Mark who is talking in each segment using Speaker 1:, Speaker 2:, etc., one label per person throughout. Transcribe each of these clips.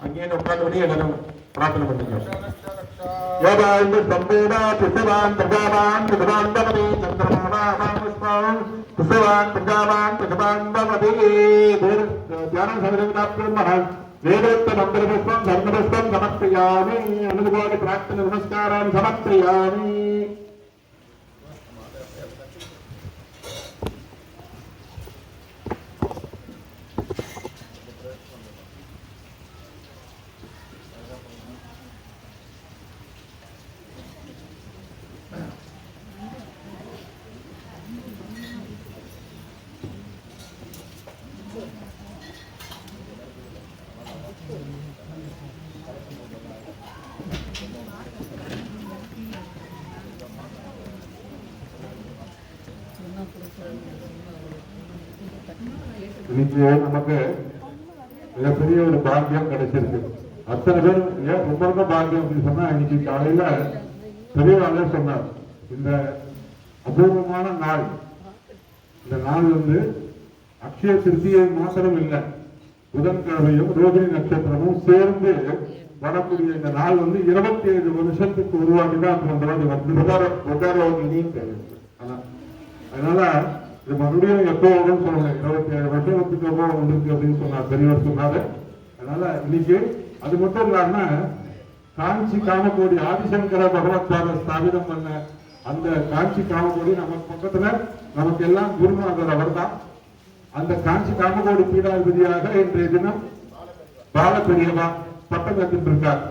Speaker 1: அங்கே உட்கார்ந்து எல்லாரும் பிரார்த்தனை பண்ணிக்கலாம். யோகாந்து சம்பூர்ணா புஷ்பவான் பிரஜாவான் புஷ்பவான் பவதி சந்திரமாவான் புஷ்பவான் புஷ்பவான் பிரஜாவான் புஷ்பவான் பவதி. தியானம் சமரவிதாப்தம் மகான் வேதோக்த மந்திர புஷ்பம் தர்ம புஷ்பம் சமர்ப்பயாமி. அனுபவாதி பிரார்த்தனை நமஸ்காரம் சமர்ப்பயாமி. இன்னைக்கு நமக்கு மிகப்பெரிய ஒரு பாக்கியம் கிடைச்சிருக்கு. அத்தனை பேர் ஏன் ரொம்ப ரொம்ப பாக்கியம் அப்படின்னு சொன்னா, இன்னைக்கு காலையில பெரியவாளே சொன்னார், இந்த அபூர்வமான நாள், இந்த நாள் அக்ஷய திருத்தியை மாத்திரம் இல்லை, புதன்கிழமையும் ரோகிணி நட்சத்திரமும் சேர்ந்து வரக்கூடிய இந்த நாள் 27 வருஷத்துக்கு உருவாக்கி தான் அதனால இது மறுபடியும் எப்போ வரும்னு சொல்லுங்க. 27 வருஷத்துக்கு அப்புறம் வந்துருக்கு அப்படின்னு சொன்னார் பெரியவர் சொன்னாரு. அதனால இன்னைக்கு அது மட்டும் இல்லாம காஞ்சி காமகோடி ஆதிசங்கர பகவத்பாதர் ஸ்தாபிதம் பண்ண அந்த காஞ்சி காமகோடி நமக்கு பக்கத்துல நமக்கு எல்லாம் குருநாதர் அவர் தான். அந்த காஞ்சி காமகோடி பீடாதிபதியாக இன்றைய தினம் பாலபெரியவா பட்டம் கட்டிருக்கார்.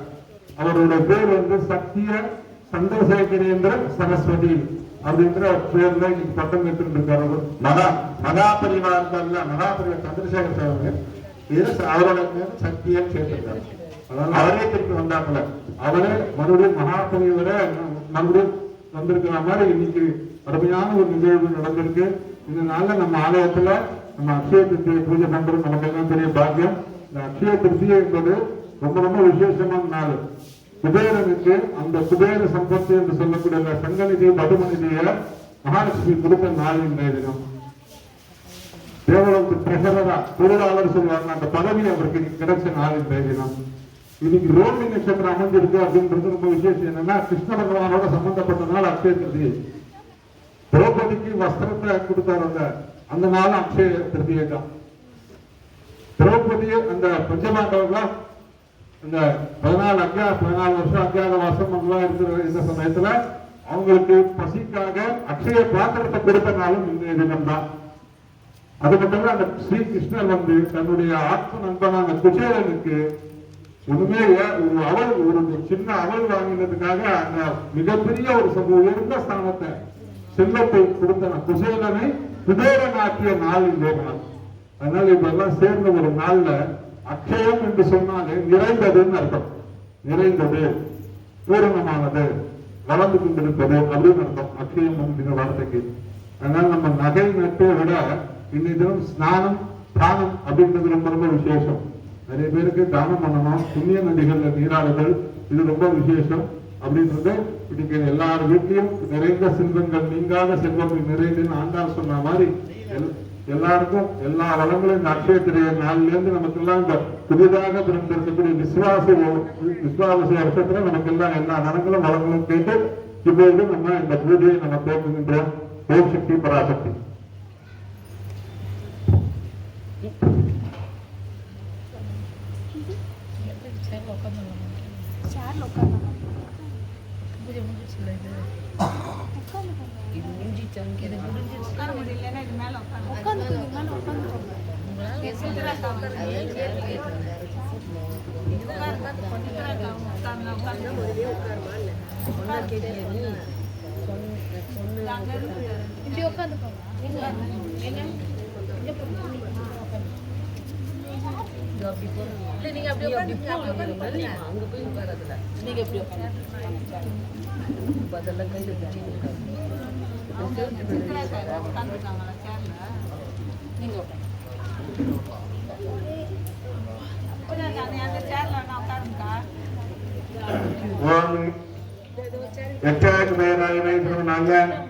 Speaker 1: அவருடைய பேர் சத்திய சந்திரசேகரேந்திர சரஸ்வதி அப்படின்ற பேர்ல இன்னைக்கு பட்டம் கட்டிருக்காரு. மகாபரிவா இருந்தால மகாபரிவா சந்திரசேகர சார் அவரோட பேர் சத்தியம் சேர்த்திருக்காரு. அதனால அவரே திருப்பி வந்தாப்புல அவரே மறுபடியும் மகாபரிவரை மறுபடியும் வந்திருக்கிற மாதிரி இன்னைக்கு அருமையான ஒரு நிகழ்வு நடந்திருக்கு. இந்த நாள்ல நம்ம ஆலயத்துல நம்ம அக்ஷய திருத்தியை பூஜை பண்றது நமக்கு எல்லாம் பெரிய பாக்கியம். இந்த அக்ஷய திருத்தியை என்பது ரொம்ப ரொம்ப விசேஷமான நாள். குபேரனுக்கு அந்த குபேர சம்பத்து என்று சொல்லக்கூடிய சங்கநிதி மதுமநிதியை மகாலட்சுமி கொடுத்த நாள் இன்றைய தினம். தேவலோகத்து பிரகரரா பொருளாளர் சொல்லுவாங்க, அந்த பதவி அவருக்கு கிடைச்ச நாள் இன்றைய தினம். இன்னைக்கு ரோகிணி நட்சத்திரம் அமைஞ்சிருக்கு அப்படின்றது ரொம்ப விசேஷம். என்னன்னா கிருஷ்ண பகவானோட சம்பந்தப்பட்ட நாள் அக்ஷய திருதி. திரௌபதிக்கு வஸ்திரத்தை கொடுத்தாரு அந்த நாள் அக்ஷய திருதியை தான். திரௌபதி அந்த பஞ்சபாண்டவர்களா இந்த 14 வருஷம் அத்தியாக வாசம் இருக்கிற இந்த சமயத்துல அவங்களுக்கு பசிக்காக அக்ஷய பாத்திரத்தை கொடுத்த நாளும் இன்றைய தினம் தான். அது மட்டும் அந்த ஸ்ரீ கிருஷ்ணர் தன்னுடைய ஆத்ம நண்பனான குச்சேலனுக்கு ஒண்ணுமே ஒரு சின்ன அவள் வாங்கினதுக்காக அந்த மிகப்பெரிய ஒரு உயர்ந்த ஸ்தானத்தை செல்வத்தை கொடுத்த குசேலனை குபேரன் ஆக்கிய நாள் இன்றைய நாள். அதனால இப்பெல்லாம் சேர்ந்த ஒரு நாள்ல அக்ஷயம் என்று சொன்னாலே நிறைந்ததுன்னு அர்த்தம். நிறைந்தது, பூரணமானது, வளர்ந்து கொண்டிருப்பது அப்படின்னு அர்த்தம் அக்ஷயம் என்கிற வார்த்தைக்கு. அதனால நம்ம நகை நட்டை விட இன்னைக்கு தினம் ஸ்நானம் தானம் அப்படின்றது ரொம்ப ரொம்ப விசேஷம். நிறைய பேருக்கு தானம் பண்ணணும், புண்ணிய நதிகள்ல நீராடுதல், இது ரொம்ப விசேஷம் அப்படின்றது. இன்னைக்கு எல்லார் வீட்லயும் நிறைந்த செல்வங்கள் நீங்காத செல்வம் நிறைந்துன்னு ஆண்டாள் சொன்ன மாதிரி எல்லாருக்கும் எல்லா வளங்களும் இந்த அக்ஷய திருதியை நாளில இருந்து நமக்கு எல்லாம் இந்த புதிதாக பிறந்திருக்கக்கூடிய விஸ்வாச வருஷத்துல நமக்கு எல்லாம் எல்லா நலங்களும் வளங்களும் கேட்டு இப்போது நம்ம இந்த பூஜையை நம்ம போக்குகின்றோம். ஓம் சக்தி பராசக்தி.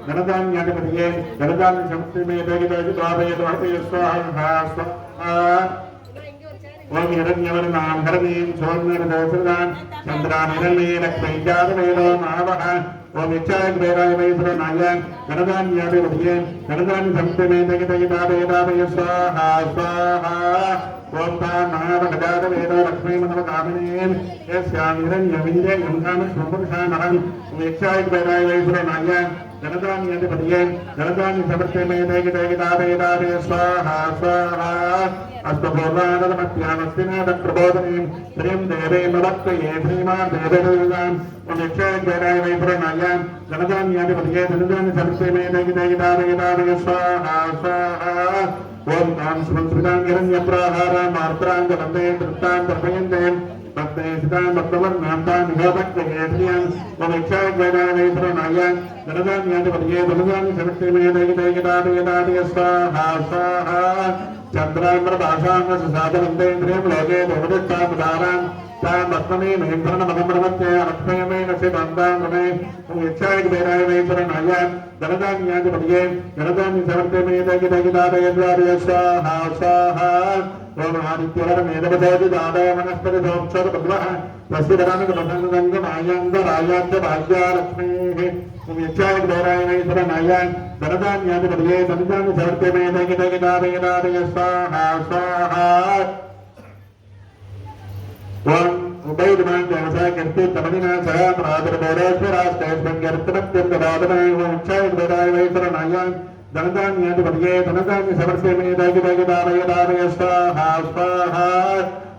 Speaker 1: गणदान्याधिपतिये गणदान्य संस्कृतिमे बेगिदोजि द्वादय द्वादय स्वाहा स्वाहा ओम हिरण्यवर्णां हरणीं सोमनिर्दोषदां चन्द्रानिरण्ये लक्ष्मीजातवेदो मावः ओम इच्छाग्रेराय वैश्वरनाय गणदान्याभिवद्ये गणदानि संस्कृते तगितगितावेदावय स्वाहा स्वाहा ओम तान्नावगजातवेदो लक्ष्मीमनवकामिनीं यस्यां हिरण्यविन्द्ये गन्धानस्वपुरुषानहं ओम इच्छाग्रेराय वैश्वरनाय गणदान्याभिवद्ये गणदानि संस्कृते तगितगितावेदावय स्वाहा स्वाहा अस्तपूर्वानदमत्यामस्तिनादप्रबोधनीं श्रीं देवीमवक्तये श्रीमादेवीनाम् उमेक्षाग्रेराय वैश्वरनाय गणदान्याधिपतये धनुदानि समस्ते तगितगितावेदावय स्वाहा स्वाहा ओम तां संस्कृतां हिरण्यप्राहारां मार्त्राङ्गवन्दे नृत्तां तर्पयन्ते भक्तेशितां भक्तवर्णां तां निगोभक्तये श्रियं उमेक्षाग्रेराय वैश्वरनाय गणदान्याधिपतये धनुदानि समस्ते तगितगितावेदावय स्वाहा स्वाहा चन्द्राम्रभाषाङ्गसाधनन्देन्द्रियं लोके देवदत्तामुदारां तां भक्तमे महेन्द्रनमगमृवत्ये लक्ष्मयमेन शिवन्दामने यच्छाग्रेराय वैश्वरनाय गणदान्याधिपतये गणदानि समर्पयामि तगितगितावेदावय स्वाहा स्वाहा ओम आदित्यवरमेदवदोदिदादय वनस्पतिसोक्षरबद्वः वस्तिधरामिकपठनगङ्गमायान्दरायाच्च भाग्या लक्ष्मीः ओम यच्छाग्रेराय वैश्वरनाय गणदान्याधिपतये गणदानि समर्पयामि तगितगितावेदावय स्वाहा स्वाहा ओम उभयदिमां जनसा कीर्ति तमनिना सह प्रादुर्भोरेश्वरास्तेस्मन्यर्थमत्यन्तदादनाय ओम यच्छाग्रेराय वैश्वरनाय गणदान्याधिपतये गणदानि समर्पयामि तगितगितावेदावय स्वाहा स्वाहा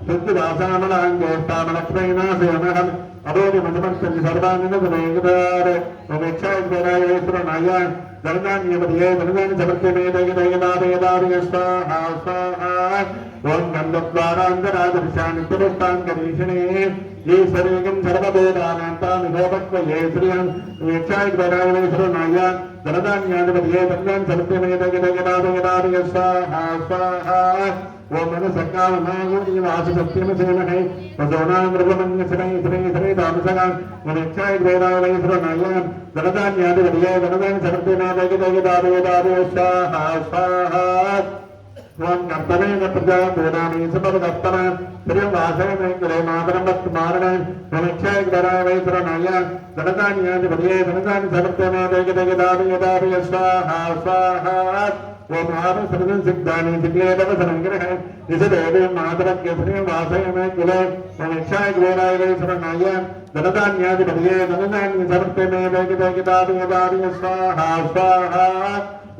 Speaker 1: शुद्धिदासामलाङ्गेष्टामलक्ष्मीनाशयनहम् अबोधिमधुमन्तरि सर्वानिनदमेगदार ओम यच्छाग्रेराय वैश्वरनाय गणदान्याधिपतये गणदानि समर्पयामि तगितगितावेदावय स्वाहा स्वाहा ओम गन्धद्वारान्तरादर्शानित्यपुष्टाङ्गरीषिणे ईश्वरेकं सर्वभूतानान्तामिहोपक्वये श्रियं यच्छाग्रेराय वैश्वरनाय गणदान्याधिपतये गणदानि समर्पयामि तगितगितावेदावय स्वाहा स्वाहा ओम मनसकामनागुणीवाससत्यमसेमहे वसोनामृगमन्यसनै श्री श्री दामसगां ओम यच्छाग्रेराय वैश्वरनाय गणदान्याधिपतये गणदानि समर्पयामि तगितगितावेदावय स्वाहा स्वाहा ओम कर्तमेन प्रजा पूर्णामि सबदत्तम श्रियं वासयमे कुले मातरं वत्मारणे ओम यच्छाग्रेराय वैश्वरनाय गणदान्याधिपतये गणदानि समर्पयामि तगितगितावेदावय स्वाहा स्वाहा ओम आरुसृतं सिद्धानि सिद्ध्येदवसनङ्ग्रह निषदेवीं मातरस्य श्रियं वासयमे कुले ओम यच्छाग्रेराय वैश्वरनाय गणदान्याधिपतये गणदानि समर्पयामि तगितगितावेदावय स्वाहा स्वाहा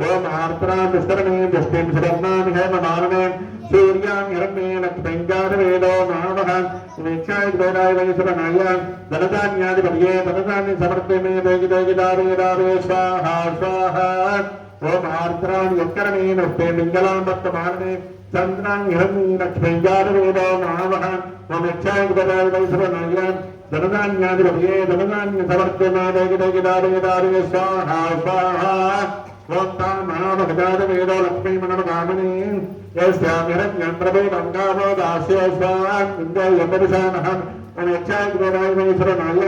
Speaker 1: ओम आर्त्रां विस्तरणे दृष्टिं सुवर्णां हेममानने सूर्यां हिरण्ये लक्ष्मीजातवेदो मावः ओम यच्छाग्रेराय वैश्वरनाय गणदान्याधिपतये गणदानि समर्पयामि तगितगितावेदावय स्वाहा स्वाहा ओम आर्त्रां यत्करणे नष्टे मिङ्गलां वर्तमानने चन्द्रां हिरण्ये लक्ष्मीजातवेदो मावः ओम यच्छाग्रेराय वैश्वरनाय गणदान्याधिपतये गणदानि समर्पयामि तगितगितावेदावय स्वाहा स्वाहा ओम तान्नावगजातवेदो लक्ष्मीमनवकामिनीं यस्यां हिरण्यं प्रभूतं गावो दास्यो स्वाहां इन्द्रयपुरुषानहम् ओम यच्छाग्रेराय वैश्वरनाय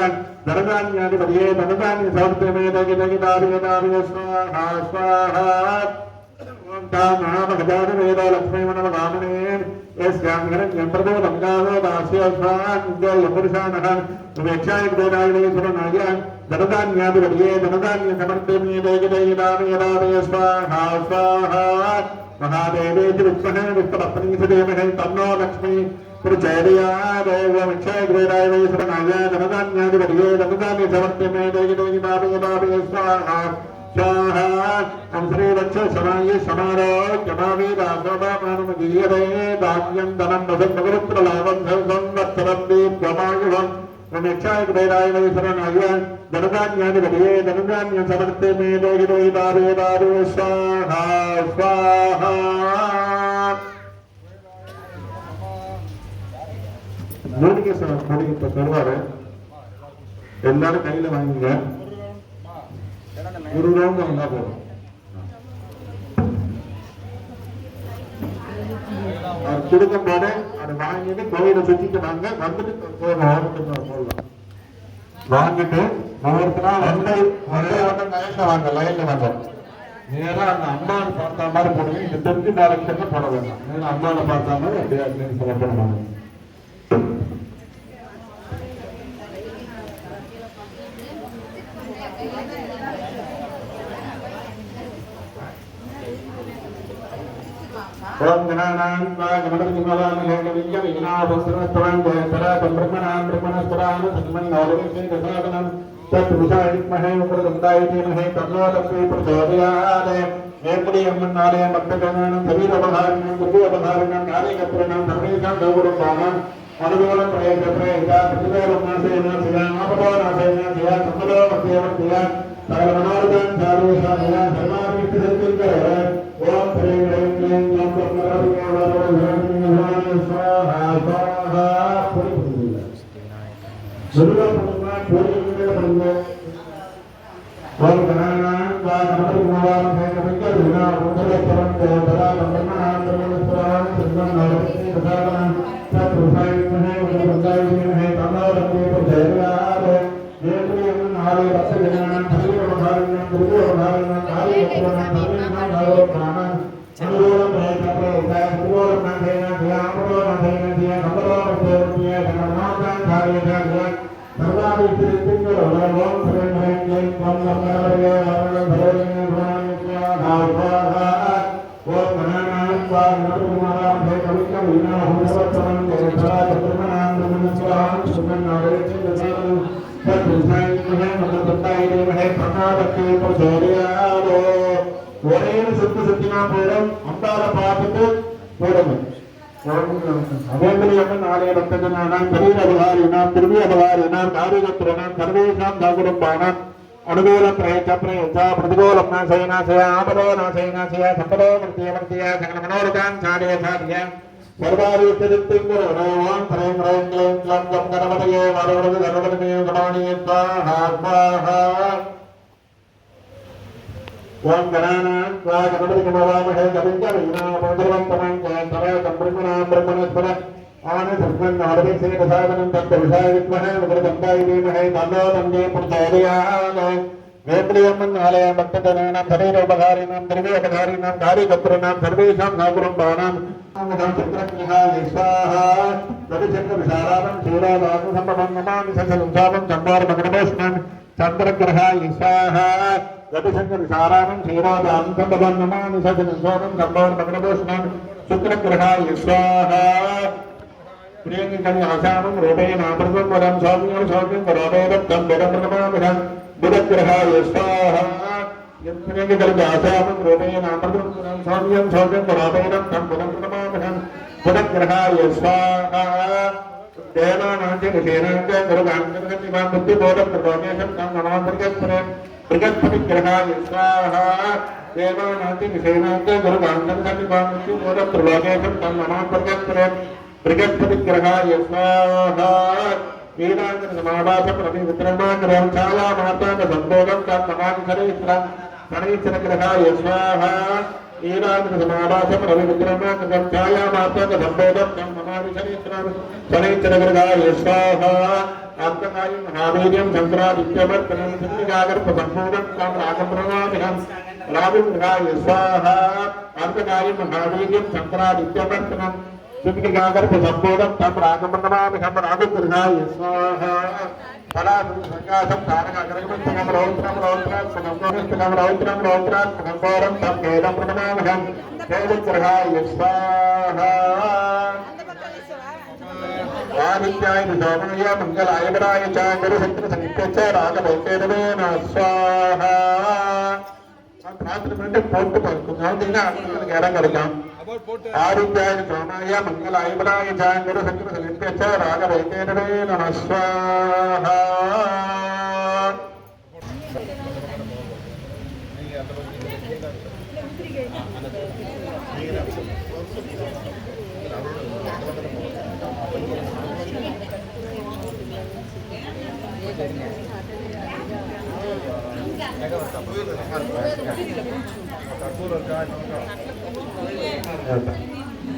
Speaker 1: गणदान्याधिपतये गणदानि समर्पयामि तगितगितावेदावय स्वाहा स्वाहा ओम तान्नावगजातवेदो लक्ष्मीमनवकामिनीं यस्यां हिरण्यं प्रभूतं गावो दास्यो स्वाहां इन्द्रयपुरुषानहम् ओम यच्छाग्रेराय वैश्वरनाय गणदान्याधिपतये गणदानि समर्पयामि तगितगितावेदावय स्वाहा स्वाहा महादेवेति विद्महे विष्णुपत्नी सुदेमहे तन्नो लक्ष्मी प्रचोदयात् ओम यच्छाग्रेराय वैश्वरनाय गणदान्याधिपतये गणदानि समर्पयामि तगितगितावेदावय स्वाहा स्वाहा ओम श्रीवत्ससमाय समारोग्यमावीरासोभामानमगीयते दान्यं धनं वसन्तगुरुत्रलाभं संवत्सरं दीर्घमायुः ओम यच्छाग्रेराय वैश्वरनाय गणदान्याधिपतये गणदानि समर्पयामि तगितगितावेदावय स्वाहा स्वाहा மூலிகை இப்ப சொல்வாரு எல்லாரும் கையில வாங்குங்க ஒரு ரவுண்ட் வந்தா போதும் கொடுக்கும் போது அதை வாங்கிட்டு கோயிலை சுத்திட்டு வாங்க வந்துட்டு போடலாம் வாங்கிட்டு ஒவ்வொருத்தரா வந்து லைன்ல வாங்க நேரா அந்த அம்மாவை பார்த்த மாதிரி போடுங்க. இங்க தெற்கு டைரக்ஷன்ல போட வேண்டாம். நேரா அம்மாவை பார்த்த மாதிரி அப்படியே சொல்லப்படணும். ஓம் கணானாம் கணபதிமகாம் ஹேகவித்ய விநாபஸ்ரவஸ்தவம் ஜெயதராதம் பிரம்மணாம் பிரம்மணஸ்வராம் சன்மன்னோரவிஸ்வே தசாதனம் தத்விஷாயித்மஹே உக்ரதந்தாயிதீமஹே தன்னோ தஸ்மை பிரச்சோதயாத். வேம்படி அம்மன் ஆலய பக்தஜனானம் சரீரபகாரிணம் குருபகாரிணம் காரியகத்திரணம் சர்வேஷாம் கௌரவானாம் அனுகூலம் பிரயேகா பிரதிபேரமாசேன சிவா ஆபதோநாசேன சிவா சம்மதோ மத்தியவர்த்தியா சகல மனோரதம் சாரேஷாயா சர்வாவிஷ்டு சத்யங்க. ஓம் ஹ்ரீம் ஹ்ரீம் க்ளீம் க்ளம் பிரம்மணாம் ஸ்வாஹா ஸ்வாஹா. ஓம் கணானாம் கணபதிமகாம் ஹேகவித்ய விநாபஸ்ரவஸ்தவம் ஜெயதராதம் பிரம்மணாம் பிரம்மணஸ்வராம் சன்மன்னோரவிஸ்வே தசாதனம் தத்விஷாயித்மஹே உக்ரதந்தாயிதீமஹே தன்னோ தஸ்மை பிரச்சோதயாத். வேம்படி அம்மன் ஆலய பக்தஜனானம் சரீரபகாரிணம் குருபகாரிணம் காரியகத்திரணம் சர்வேஷாம் கௌரவானாம் அனுகூலம் பிரயேகா பிரதிபேரமாசேன சிவா ஆபதோநாசேன சிவா சம்மதோ மத்தியவர்த்தியா சகல மனோரதம் சாரேஷாயா சர்வாவிஷ்டு சத்யங்க. ஓம் ஹ்ரீம் ஹ்ரீம் க்ளீம் க்ளம் பிரம்மணாம் ஸ்வாஹா. ஓம் கணானாம் கணபதிமகாம் ஹேகவித்ய விநாபஸ்ரவஸ்தவம் ஜெயதராதம் பிரம்மணாம் பிரம்மணஸ்வராம் சன்மன்னோரவிஸ்வே தசாதனம் தத்விஷாயித்மஹே உக்ரதந்தாயிதீமஹே தன்னோ தஸ்மை பிரச்சோதயாத். ஒரே சுத்து சுத்தினா போதும். அம்பாவை பார்த்துட்டு போடுங்க. வேம்படியம்மன் ஆலய பக்தஜனானாம் சரீரபகாரிணாம் திருவியபகாரிணாம் காரியகத்திரணாம் சர்வேஷாம் கௌரவானாம் அனுகூலம் பிரயேகா பிரதிகூலம் நாசேனாசய ஆபதோ நாசேனாசய சம்பதோ மத்தியவர்த்தியா சகல மனோரதாம் சாரேஷாய சர்வாவிஷ்டு சத்யங்க. ஓம் ஹ்ரீம் ஹ்ரீம் க்ளீம் க்ளம் கணபதயே வரவரது சர்வதமே கணானியே ஸ்வாஹா ஸ்வாஹா. ஓம் கணானாம் கணபதிமகாம் ஹேகவித்ய விநாபஸ்ரவஸ்தவம் ஜெயதராதம் பிரம்மணாம் பிரம்மணஸ்வராம் சன்மன்னோரவிஸ்வே தசாதனம் தத்விஷாயித்மஹே உக்ரதந்தாயிதீமஹே தன்னோ தஸ்மை பிரச்சோதயாத். வேம்படி அம்மன் ஆலய பக்தஜனானாம் சரீரோபகாரிணாம் திருவியபகாரிணாம் காரியகத்திரணாம் சர்வேஷாம் கௌரவானாம் சந்திரக்ரஹாய ஸ்வாஹா. ரவிச்சந்திரவிசாராமம் க்ஷீரோதாசம் சம்பவம் நமாமி சகலம் சாபம் சம்பாரமகணபோஷ்ணம் சந்திரக்ரஹாய ஸ்வாஹா. ரவிச்சந்திரவிசாராமம் க்ஷீரோதாசம் சம்பவம் நமாமி சகலம் சாபம் சம்பாரமகணபோஷ்ணம் சுக்ரக்ரஹாய ஸ்வாஹா. பிரியங்கன் ஆசாமம் ரூபேண அமிர்தம் வரம் சௌமியம் சௌமியம் கரோமேதம் தம் விடம் நமாமிஹம் புதக்கிரஹாய ஸ்வாஹா. பிரியங்கன் ஆசாமம் ரூபேண அமிர்தம் வரம் சௌமியம் சௌமியம் கரோமேதம் தம் விடம் நமாமிஹம் புதக்கிரஹாய ஸ்வாஹா. தேவானாஞ்ச நிஷேனாஞ்ச குருகாஞ்ச புத்தி போதம் பிரதோமேஷம் தம் நமாமிர்கஸ்வரே பிரகஸ்பதிக்கிரஹாய ஸ்வாஹா. தேவானாஞ்ச நிஷேனாஞ்ச குருகாஞ்ச புத்தி போதம் பிரதோமேஷம் தம் நமாமிர்கஸ்வரே பிரகஸ்பதிக்கிரஹாய ஸ்வாஹா. வீராஞ்சன சமாபாசம் ரவி விக்ரமாங்கரம் சாயா மாதாந்த சம்போகம் தம் நமாமி சனீஸ்வரம் சனீஸ்வரக்கிரஹாய ஸ்வாஹா. வீராஞ்சன சமாபாசம் ரவி விக்ரமாங்கரம் சாயா மாதாந்த சம்போகம் தம் நமாமி சனீஸ்வரம் சனீஸ்வரக்கிரஹாய ஸ்வாஹா. ஆத்மகாயம் மகாவீர்யம் சங்கராதித்யவர்த்தனம் சித்திகாகர்ப்ப சம்பூதம் தம் ராகம்பிரமாமிஹம் ராவிகிரஹாய ஸ்வாஹா. ஆத்மகாயம் மகாவீர்யம் சங்கராதித்யவர்த்தனம் சித்திகாகர்ப்ப சம்பூதம் தம் ராகம்பிரமாமிஹம் ராவிகிரஹாய ஸ்வாஹா. பலாதும் சங்காசம் தாரகாகரகமஸ்தகம் ரௌத்ரம் ரௌத்ராத்மகம் ரௌத்ரம் ரௌத்ரம் ரௌத்ராத்மகம் கோரம் தம் கேதம் பிரணமாமிஹம் கேதக்கிரஹாய ஸ்வாஹா. ஆதித்யாய சோமாய மங்களாய பராய ச குருசக்ர சனிப்பச்ச ராகவைக்கேதவே ஸ்வாஹா. ராத்திரி போட்டு பார்க்கும் அவங்களுக்கு இடம் கிடைக்கும். ஆதித்யாய சோமாய மங்களாய பராய ச குருசக்ர சனிப்பச்ச ராகவைக்கேதவே ஸ்வாஹா.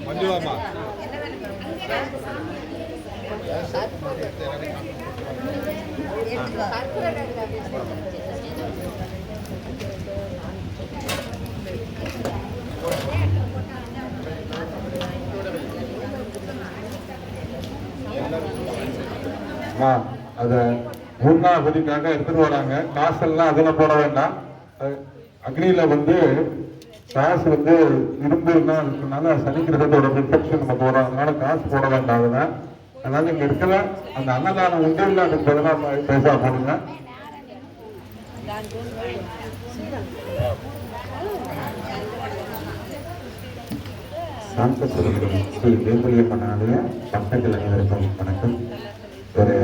Speaker 2: ಮಂಜುವಮ್ಮ
Speaker 1: அத மூணாவதுக்காக எடுத்துட்டு வராங்க. காசெல்லாம் அதுல போட வேண்டாம். அக்னியில வந்து காசு வந்து இரும்புனா இருக்கிறதுனால சனி கிரகத்தோட ரிஃப்ளெக்ஷன் நமக்கு வரும். அதனால காசு போட வேண்டாம் அதுல. அதனால இங்க இருக்கிற அந்த அன்னதானம் உண்டு இல்லை அதுக்கு பதிலாக பைசா போடுங்க. சாந்த சுரபுரம் ஸ்ரீ வேம்புலியம்மன் ஆலய பக்தர்கள் அனைவருக்கும் வணக்கம். ஒரு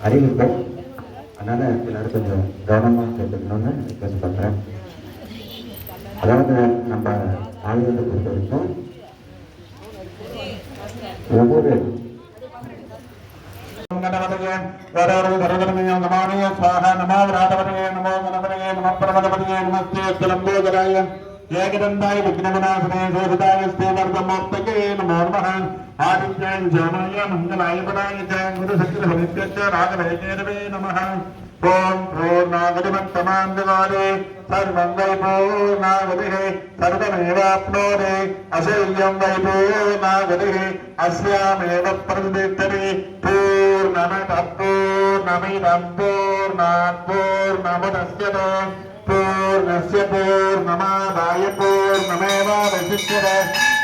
Speaker 1: அறிவிப்பை அதனால எல்லாரும் கொஞ்சம் கவனமாக கேட்டுக்கணும்னு ரிக்வெஸ்ட் பண்றேன். அதாவது நம்ம ஆலயத்தை பொறுத்த வரைக்கும் ஒவ்வொரு ஏகதந்தாய விக்னவிநாசனே சோதிதாய ஸ்ரீவர்தமூர்த்தகே நமோ நமः. ஆதித்யாய ஜாமாய மங்களாய பதாய ச குருசக்திரபதித்யச்ச ராகவேகேரவே நமः. ஓம் பூர்ணாகதிமந்தமாந்தகாலே சர்வம் வை பூர்ணாகதிः சர்வமேவாப்னோதி அசல்யம் வை பூர்ணாகதிः அஸ்யாமேவ பிரதிஷ்டதி. பூர்ணமதః பூர்ணமிதம் பூர்ணாத் பூர்ணமுதச்யதே பூர்ணஸ்ய பூர்ணமாதாய பூர்ணமேவாவசிஷ்யதே.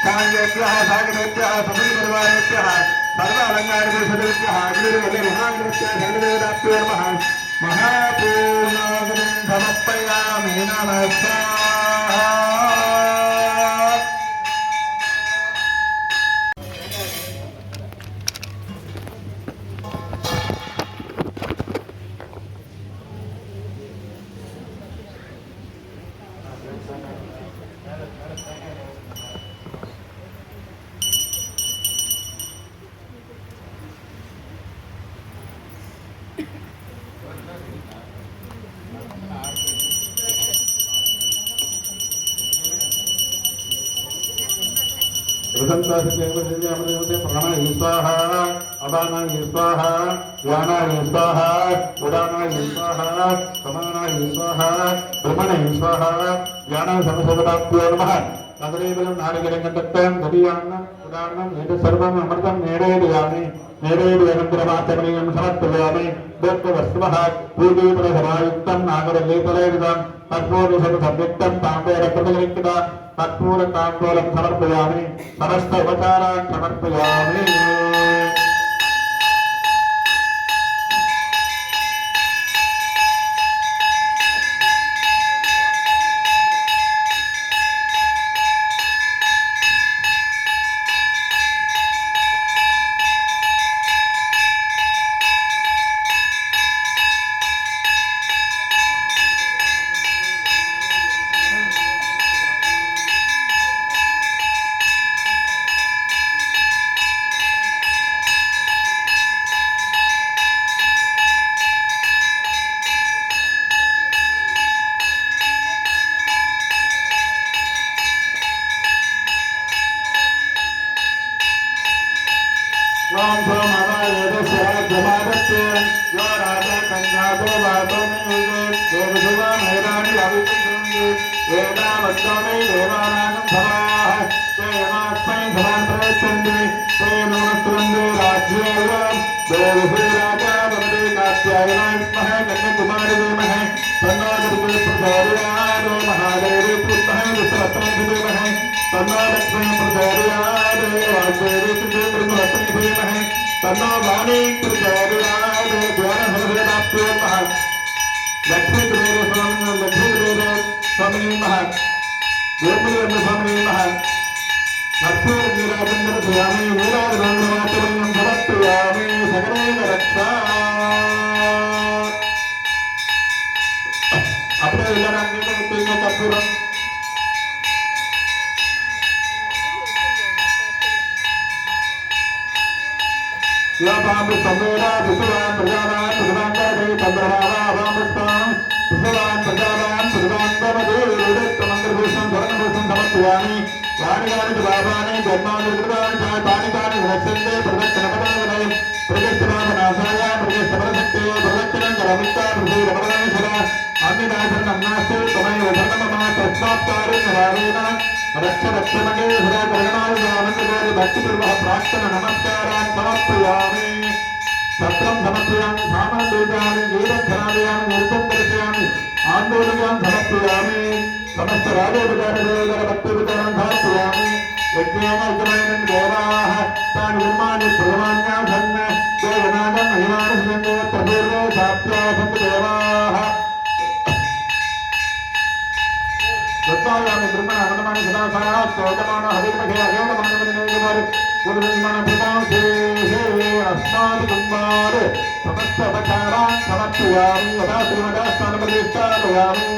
Speaker 1: சாங்கேभ्यः சாகரேभ्यः சமஸ்தபரிவாரேभ्यः சர்வ அலங்காரபூஷணேभ्यः அக்னிர்வலே மகாகிருத்ய சர்வவேதாभ्यो நமः. மகாபூர்ணாகதிம் சமர்ப்பயாமி நமः. ஸ்வாஹா. प्राणाय स्वाहा अपानाय स्वाहा व्यानाय स्वाहा उदानाय स्वाहा समानाय स्वाहा ब्रह्मणाय स्वाहा ज्ञानाय समसवदाभ्यो नमः. तदरेवलं नारिकेलकण्डत्वं ददीयान्नम् उदान्नम् एतत् सर्वम् अमृतं नेरेदयामि. नेरेदयनन्तरमाचमनीयं समर्पयामि. दोक्तवस्तुवः पूजीफलसमायुक्तं नागरलेपलेरितं तत्पूर्वसंयुक्तं ताम्बूलप्रतिलिखितं तत्पूर्वताम्बूलं समर्पयामि. समस्त उपचारान् समर्पयामि. सर्वात्तारुण्यभावेन रक्ष रक्षमगे हृदयकर्णायुधानन्दगोरि भक्तिपूर्वः प्रार्थना नमस्कारान् समर्पयामि सत्रं समर्पयामि सामनं पूजयामि गीतं धरामि नृत्यं दर्शयामि आन्दोलनं समर्पयामि समस्त राजोपचारदेवतर भक्तिवितरणं समर्पयामि यज्ञेन यजमानं देवाः तान् निर्माणि प्रमाण्यासन् देवनागं महिमानसंगे प्रपूर्वे साप्यासन्तु देवाः दत्तायामि ब्रह्मण अनन्दमानि सदासाः स्तोत्रमानो हरिमखे अयोगमानवनिनेगमर् गुरुनिर्माण प्रमासे अस्मादिकुम्भार समस्त अपचारान् समर्पयामि यथा श्रीमदास्थानप्रतिष्ठापयामि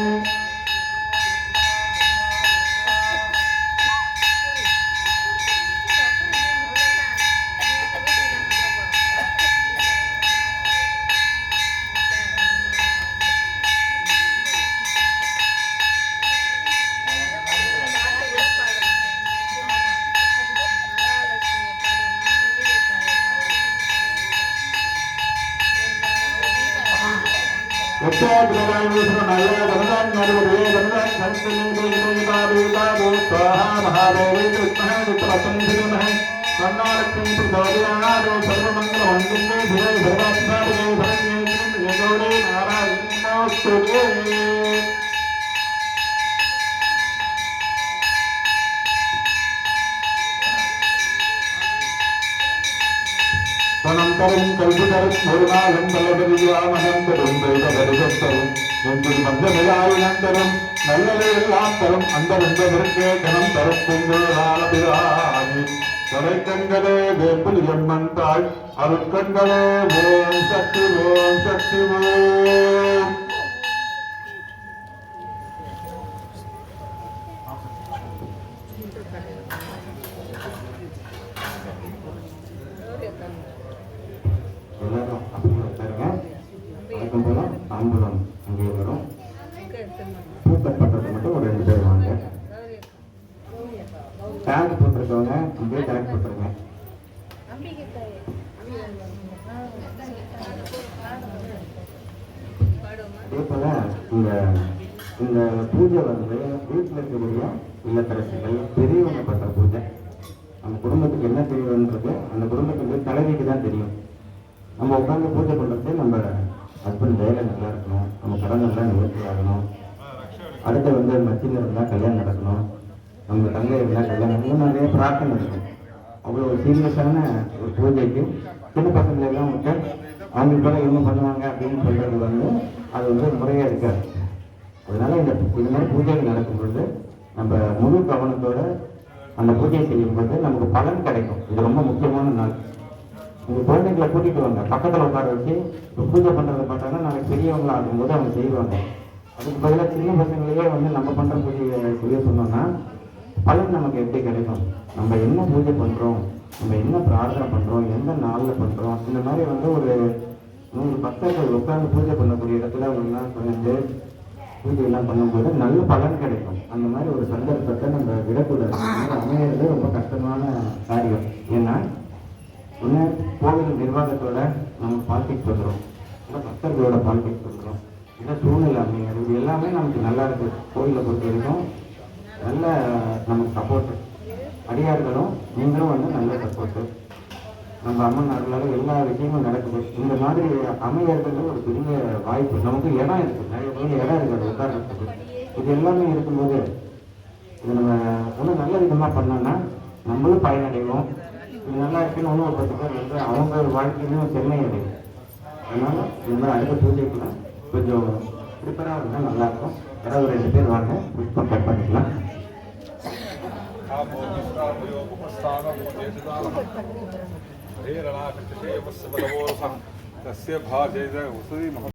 Speaker 1: अनंतरं कल्पितरं पूर्णालं बलपरियामनंतरं दैवदर्शस्तरं எங்கள் பஞ்சமிழாயினந்தரும் நல்லதை எல்லாம் தரும் அந்த வெந்ததற்கே கணம் தரும் பொங்கலாளபிராமி கொலைக்கண்களே வேப்பில் எம்மன் தாய் அருட்கண்களே ஓம் சக்தி ஓம் சக்தி ஓம் எல்லாரும் அப்படி உட்காருங்க. வழக்கம் போல தாம்பூலம் அங்கே வரும். பூக்கட் பண்றது மட்டும் ஒரு 2 பேர் வாங்க. டேக் போட்டிருக்கவங்க அங்கே டேக் போட்டுருங்க. அதே போல இந்த பூஜை வந்து வீட்டில் இருக்கக்கூடிய இல்லத்தரசிகள் பெரியவங்க பண்ற பூஜை. நம்ம குடும்பத்துக்கு என்ன தெரியுன்றது அந்த குடும்பத்துக்கு தலைவிக்கு தான் தெரியும். நம்ம உட்காந்து பூஜை பண்ணுறது நம்ம ஹஸ்பண்ட் வேலை நல்லா இருக்கணும், நம்ம கடனெல்லாம் நிவர்த்தி ஆகணும், அடுத்து வந்து மச்சில் இருந்தால் கல்யாணம் நடக்கணும், நம்ம தங்கை இருந்தால் கல்யாணம் நடக்கணும், நிறைய பிரார்த்தனை இருக்கும். அவ்வளோ ஒரு சீரியஸான ஒரு பூஜைக்கு சின்ன பசங்களை எல்லாம் விட்டு அவங்க போல இவங்க பண்ணுவாங்க அப்படின்னு சொல்றது வந்து அது வந்து முறையாக இருக்காது. அதனால இது மாதிரி பூஜைகள் நடக்கும்பொழுது நம்ம முழு கவனத்தோட அந்த பூஜை செய்யும்போது நமக்கு பலன் கிடைக்கும். இது ரொம்ப முக்கியமான நாள். உங்கள் குழந்தைங்களை கூட்டிகிட்டு வாங்க, பக்கத்தில் உட்கார வச்சு பூஜை பண்ணுறதை பார்த்தாங்கன்னா நாளைக்கு பெரியவங்களா ஆகும்போது அவங்க செய்வாங்க. அதுக்கு பதிலாக சின்ன பசங்களையே வந்து நம்ம பண்ணுற பூஜையை செய்ய சொன்னோம்னா பலன் நமக்கு எப்படி கிடைக்கும்? நம்ம என்ன பூஜை பண்ணுறோம், நம்ம என்ன பிரார்த்தனை பண்ணுறோம், எந்த நாளில் பண்ணுறோம், இந்த மாதிரி வந்து ஒரு 100 பக்தர்கள் உட்காந்து பூஜை பண்ணக்கூடிய இடத்துல அவங்கெல்லாம் குறைந்து பூஜையெல்லாம் பண்ணும்போது நல்ல பலன் கிடைக்கும். அந்த மாதிரி ஒரு சந்தர்ப்பத்தை நம்ம விடக்கூடாது. அமையிறது ரொம்ப கஷ்டமான காரியம். ஏன்னா ஒன்று கோவில் நிர்வாகத்தோட நம்ம பாலிடிக்ஸ் பண்ணுறோம், இல்லை பக்தர்களோட பாலிடிக்ஸ் பண்ணுறோம், இல்லை சூழ்நிலை அமைகிறது. இது எல்லாமே நமக்கு நல்லா இருக்குது. கோவிலை பொறுத்த வரைக்கும் நல்ல நமக்கு சப்போர்ட்டு, அடியார்களும் நீங்களும் வந்து நல்ல சப்போர்ட்டு. நம்ம அம்மன் அருளால் எல்லா விஷயமும் நடக்குது. இந்த மாதிரி அமையறது ஒரு பெரிய வாய்ப்பு. நமக்கு இடம் இருக்குது, நிறைய பேர் இடம் இருக்குது உட்கார்றதுக்கு. இது எல்லாமே இருக்கும்போது இது நம்ம ஒன்றும் நல்ல விதமாக பண்ணோன்னா நம்மளும் பயனடைவோம். இது நல்லா இருக்குன்னு ஒன்றும் ஒரு 10 பேர் வந்து அவங்க ஒரு வாழ்க்கையிலும் செம்மை அடையும். அதனால இந்த மாதிரி அடுத்த பூஜைக்குலாம் கொஞ்சம் ப்ரிப்பராக இருந்தால் நல்லாயிருக்கும். யாராவது 2 பேர் வாங்க, புஷ்பம் கட் பண்ணிக்கலாம்.